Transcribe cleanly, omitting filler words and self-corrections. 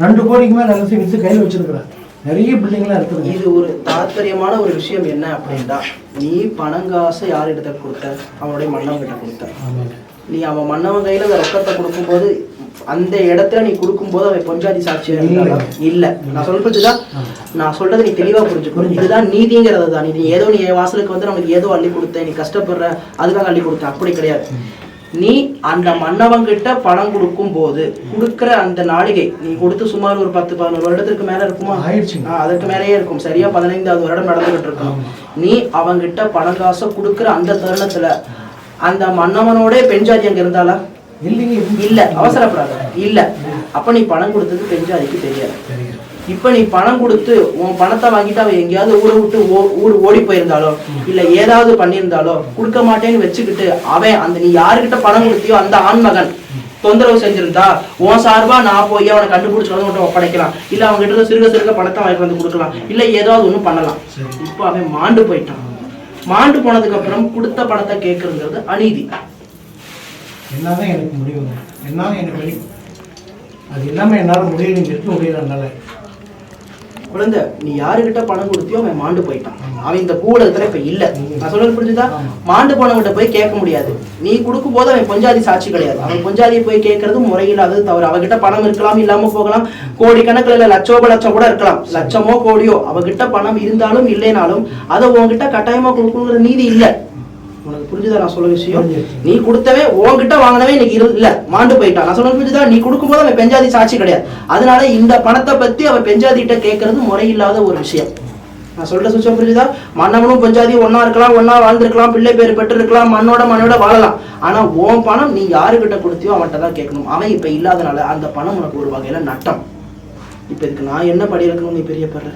2 கோடிக்கு மேல நிலத்தை வித்து கையில் வச்சிருக்கிறார். நிறைய பில்டிங்லாம் இருக்குது. இது ஒரு தாத்பரியமான ஒரு விஷயம் என்ன அப்படின்னா, நீ பணங்காசை யார்கிட்ட கொடுத்த? அவனுடைய மன்னவன் கிட்ட கொடுத்த. நீ அவன் மன்னவன் கையில அந்த ரொக்கத்தை கொடுக்கும்போது அந்த இடத்துல நீ கொடுக்கும்போது அவன் பொஞ்சாதி சாட்சியா இல்ல. நான் சொல்றதுதான் நான் சொல்றது நீ தெளிவா புரிஞ்சுக்கணும். இதுதான் நீதிங்கிறது தான். நீ ஏதோ நீ வாசலுக்கு வந்து நமக்கு ஏதோ அள்ளி கொடுத்த, நீ கஷ்டப்படுற அதுக்காக அள்ளி கொடுத்த, அப்படி கிடையாது. நீ அந்த மன்னவங்கிட்ட பணம் கொடுக்கும் போது கொடுக்குற அந்த நாளிகை நீ கொடுத்து சுமார் ஒரு 10-11 வருடத்துக்கு மேல இருக்குமா? அதற்கு மேலேயே இருக்கும். சரியா 15வது வருடம் நடந்துகிட்டு இருக்கும். நீ அவங்கிட்ட பணம் காசை கொடுக்குற அந்த தருணத்துல அந்த மன்னவனோட பெண்ஜாதி அங்க இருந்தாலா? இல்ல. அவசரப்படாத. இல்ல. அப்ப நீ பணம் கொடுத்தது பெண்ஜாதிக்கு தெரியாது. இப்ப நீ பணம் கொடுத்து உன் பணத்தை வாங்கிட்டு அவன் எங்கேயாவது ஊரை விட்டு ஊர் ஓடி போயிருந்தாலோ இல்ல ஏதாவது பண்ணியிருந்தாலோ கொடுக்க மாட்டேன்னு வச்சுக்கிட்டு அவன் அந்த நீ யாருக்கிட்ட பணம் கொடுத்தியோ அந்த ஆண்மகன் தொந்தரவு செஞ்சிருந்தா உன் சார்பா நான் போய் அவனை கண்டுபிடிச்சு வந்து ஒப்படைக்கலாம். இல்ல அவங்க கிட்ட சிறுக பணத்தை வாங்கிட்டு வந்து கொடுக்கலாம். இல்ல ஏதாவது ஒண்ணும் பண்ணலாம். இப்ப அவன் மாண்டு போயிட்டான். மாண்டு போனதுக்கு அப்புறம் கொடுத்த பணத்தை கேட்கறதுங்கிறது அநீதி. என்னதான் எனக்கு முடியுங்க, என்னாலும் எனக்கு வழி. அது இல்லாம என்னால முடியல, நீங்க இருக்க முடியல. குழந்தை, நீ யாருக்கிட்ட பணம் கொடுத்தியோ அவன் மாண்டு போயிட்டான். அவன் இந்த கூடத்துல இப்ப இல்ல. நான் சொல்றது புரிஞ்சுதா? மாண்டு போனவங்கிட்ட போய் கேட்க முடியாது. நீ கொடுக்கும் போது அவன் பொஞ்சாதி சாட்சி கிடையாது. அவன் பொஞ்சாதியை போய் கேட்கறது முறையில்லாதது தவறு. அவகிட்ட பணம் இருக்கலாம், இல்லாம போகலாம். கோடிக்கணக்கில் இல்ல லட்சம் கூட இருக்கலாம். லட்சமோ கோடியோ அவகிட்ட பணம் இருந்தாலும் இல்லைனாலும் அதை உன்கிட்ட கட்டாயமா கொடுக்கணுங்கிற நீதி இல்ல. உனக்கு புரிஞ்சுதா நான் சொல்ல விஷயம்? நீ கொடுத்தவே உன்கிட்ட வாங்கினவே இன்னைக்கு இல்ல, மாண்டு போயிட்டான். நான் சொல்ல புரிஞ்சுதா? நீ கொடுக்கும்போது அவன் பெஞ்சாதி சாட்சி கிடையாது. அதனால இந்த பணத்தை பத்தி அவன் பெஞ்சாதி கிட்ட கேட்கறது முறையில்லாத ஒரு விஷயம். நான் சொல்ற சுச்சம் புரிஞ்சுதா? மன்னவனும் பெஞ்சாதியும் ஒன்னா இருக்கலாம், ஒன்னா வாழ்ந்திருக்கலாம், பிள்ளை பேர் பெற்று இருக்கலாம், மண்ணோட வாழலாம். ஆனா உன் பணம் நீ யாருக்கிட்ட கொடுத்தியோ அவன்கிட்ட தான் கேட்கணும். அவன் இப்ப இல்லாதனால அந்த பணம் உனக்கு ஒரு வகையில நட்டம். இப்ப இதுக்கு நான் என்ன படி இருக்கணும் நீ பெரியப்படுற?